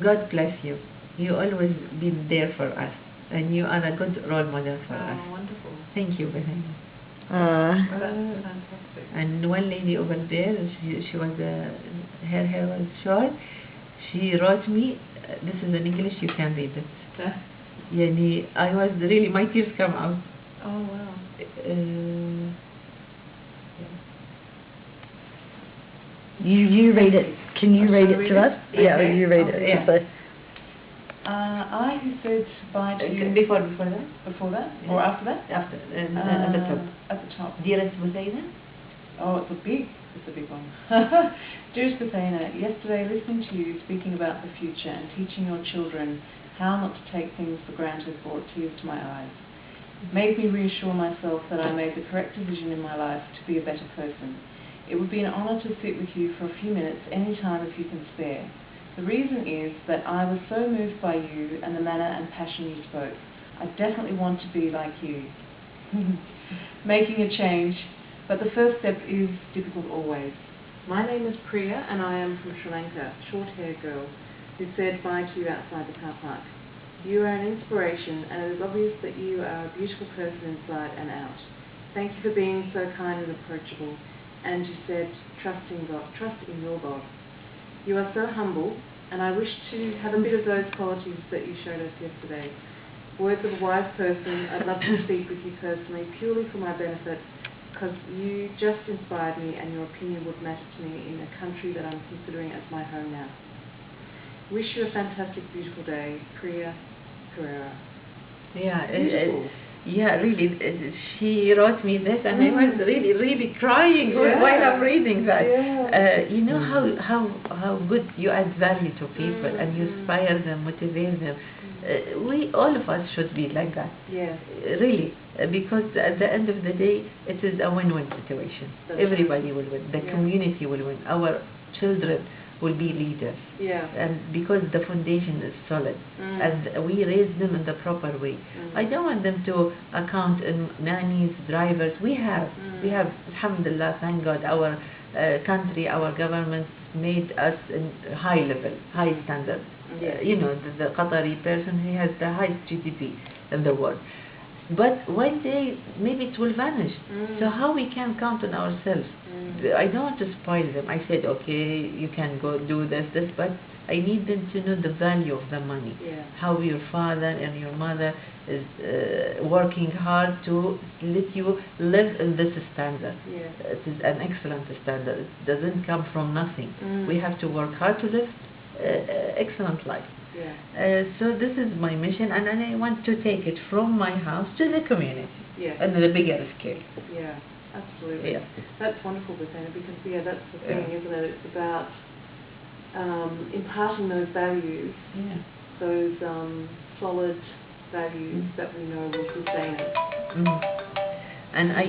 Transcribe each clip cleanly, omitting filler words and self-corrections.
God bless you. You always been there for us, and you are a good role model for us. Oh, wonderful. Thank you, Bahani. That's fantastic. And one lady over there, she was her hair was short. She wrote me. This is in English. You can read it. Yani, I was really, my tears come out. Oh wow. You read it. Can you read it to us? Yeah, Okay. you read Okay. it. Yeah. So, I who said bye to you Before that? before that Yeah. or after that? After, at the top. At the top. Dearest Hussein. Oh, it's a big one. Dearest Husseina, yesterday listening to you speaking about the future and teaching your children how not to take things for granted brought tears to my eyes. It made me reassure myself that I made the correct decision in my life to be a better person. It would be an honour to sit with you for a few minutes any time if you can spare. The reason is that I was so moved by you and the manner and passion you spoke. I definitely want to be like you. Making a change, but the first step is difficult always. My name is Priya and I am from Sri Lanka, short-haired girl who said bye to you outside the car park. You are an inspiration and it is obvious that you are a beautiful person inside and out. Thank you for being so kind and approachable. And you said, trust in God, trust in your God. You are so humble, and I wish to have a bit of those qualities that you showed us yesterday. Words of a wise person, I'd love to speak with you personally, purely for my benefit, because you just inspired me and your opinion would matter to me in a country that I'm considering as my home now. Wish you a fantastic, beautiful day. Priya Pereira. Yeah, Beautiful. yeah, really. She wrote me this, and I was really crying while I'm reading that. Yeah. You know how good you add value to people, and you inspire them, motivate them. We all of us should be like that. Yes. Really, because at the end of the day, it is a win-win situation. That's Everybody will win. The Yeah. community will win. Our children will be leaders. Yeah. And because the foundation is solid and we raise them in the proper way. I don't want them to account in nannies, drivers. We have, alhamdulillah, thank God, our country, our government made us in high level, high standard. Yeah. You know, the Qatari person, he has the highest GDP in the world. But one day, maybe it will vanish. So how we can count on ourselves? I don't want to spoil them. I said, okay, you can go do this, but I need them to know the value of the money. Yeah. How your father and your mother is working hard to let you live in this standard. Yeah. It is an excellent standard. It doesn't come from nothing. We have to work hard to live excellent life. Yeah. So this is my mission, and I want to take it from my house to the community Yeah. on a bigger scale. Yeah, absolutely. Yeah. That's wonderful, Basana, because that's the thing, Yeah. isn't it? It's about imparting those values, Yeah. those solid values that we know will sustain us. And I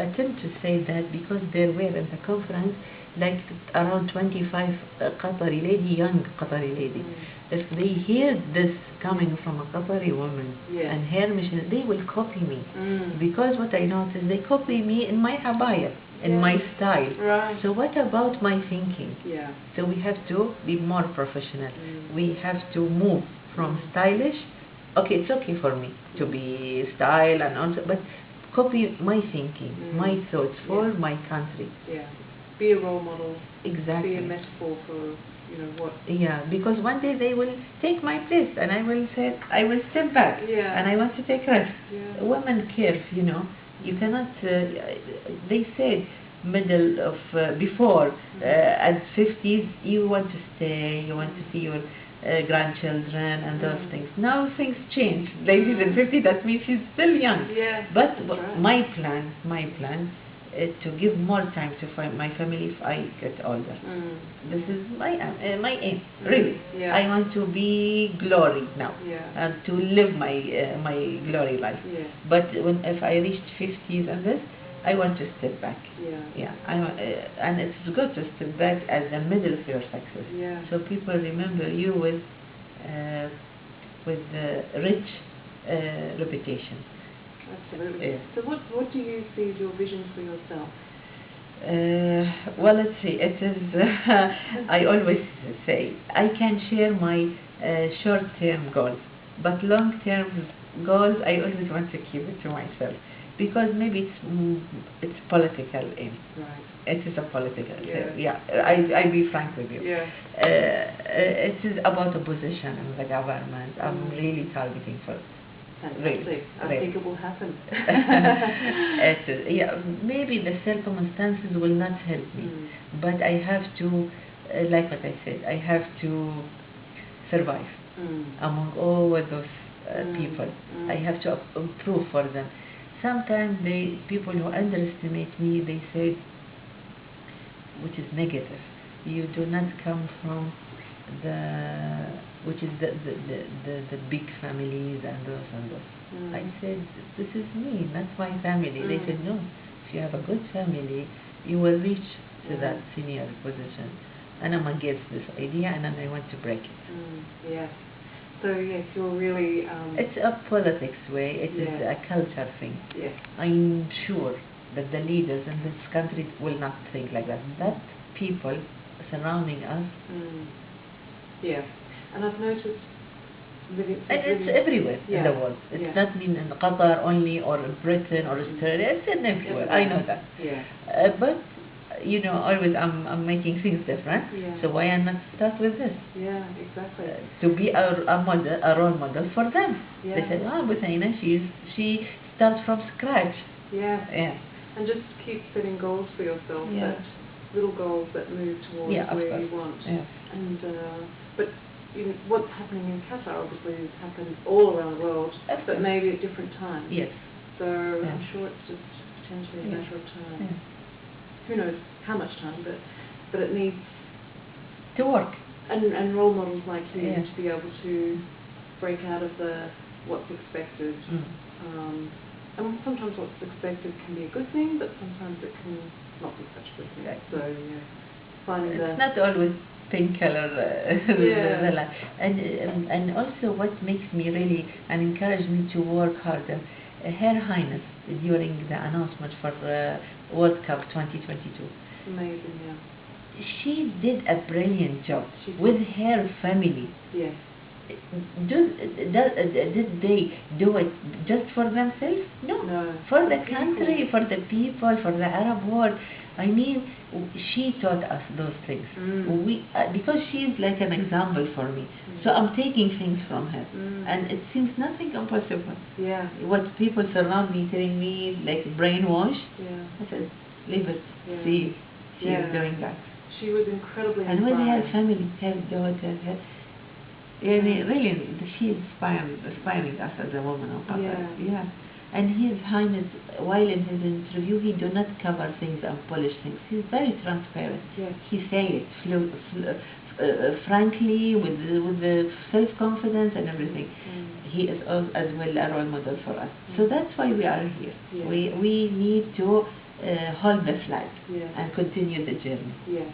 attempt to say that because there were in the conference like around 25 Qatari lady, young Qatari lady. If they hear this coming from a Qatari woman and her mission, they will copy me. Because what I noticed, they copy me in my abaya, in my style. Right. So what about my thinking? Yeah. So we have to be more professional. We have to move from stylish. Okay, it's okay for me to be style and also, but copy my thinking, my thoughts for my country. Yeah. Be a role model. Exactly. Be a metaphor for what. Yeah, because one day they will take my place, and I will say I will step back. Yeah. And I want to take rest. Yeah. Women care, You cannot. They said middle of before at 50s you want to stay, you want to see your grandchildren and those things. Now things change. Ladies in 50, that means she's still young. Yeah. But right. my plan is to give more time to my family if I get older. This is my aim, really. Yeah. I want to be glory now, and to live my my glory life. Yeah. But if I reached 50s and this, I want to step back. Yeah. And it's good to step back as the middle of your success. Yeah. So people remember you with rich reputation. Absolutely. Yeah. So what do you see as your vision for yourself? Well, let's see. It is. I always say I can share my short-term goals, but long-term goals I always want to keep it to myself because maybe it's political aim. Right. It is a political Yeah. thing. Yeah, I be frank with you. Yeah. It is about a position in the government. I'm really targeting for. Fantastic. I Really. think it will happen. It is, yeah, maybe the circumstances will not help me, but I have to, like what I said, I have to survive among all those people. I have to improve for them. Sometimes people who underestimate me, they say, which is negative. You do not come from which is the big families and those. I said, this is me, not my family. They said, no, if you have a good family, you will reach to that senior position. And I'm against this idea, and then I want to break it. Yes. So yes, you're really. It's a politics way. It is Yes. a culture thing. Yes. I'm sure that the leaders in this country will not think like that. That people surrounding us, Yes. And I've noticed that it's everywhere in the world. It's not mean in Qatar only or in Britain or Australia. It's in everywhere. I know that. Yeah. But you know, always I'm making things different. Yeah. So why not start with this? Yeah, exactly. To be a role model for them. Yeah. They said, oh, Busaina, she starts from scratch. Yeah. Yeah. And just keep setting goals for yourself. Yeah. That little goals that move towards where you want. Yeah. And but what's happening in Qatar obviously has happened all around the world, but maybe at different times. Yes. So I'm sure it's just potentially a matter of time. Yeah. Who knows how much time, but it needs To work. and role models like you Yeah. to be able to break out of what's expected. And sometimes what's expected can be a good thing, but sometimes it can not be such a good thing. Exactly. So yeah, finding It's not always pink color. Yeah. And also what makes me really and encourage me to work harder, Her Highness during the announcement for World Cup 2022. amazing, yeah. She did a brilliant job She did. with her family. Yes. Did they do it just for themselves? No. For the country, for the people, for the Arab world. I mean, she taught us those things. Because she's like an example for me. So I'm taking things from her. And it seems nothing impossible. Yeah. What people surround me telling me, like brainwash, Yeah. I said, leave it. Yeah. See, she Yeah. is doing that. She was incredibly And with her inspiring. family, her daughter, really, she is inspiring us as a woman of Qatar. Yeah. And His Highness, while in his interview, he do not cover things and polish things. He's very transparent. Yes. He say it frankly, with the self-confidence and everything. He is as well a role model for us. So that's why we are here. Yeah. We need to hold the flag Yeah. and continue the journey. Yes.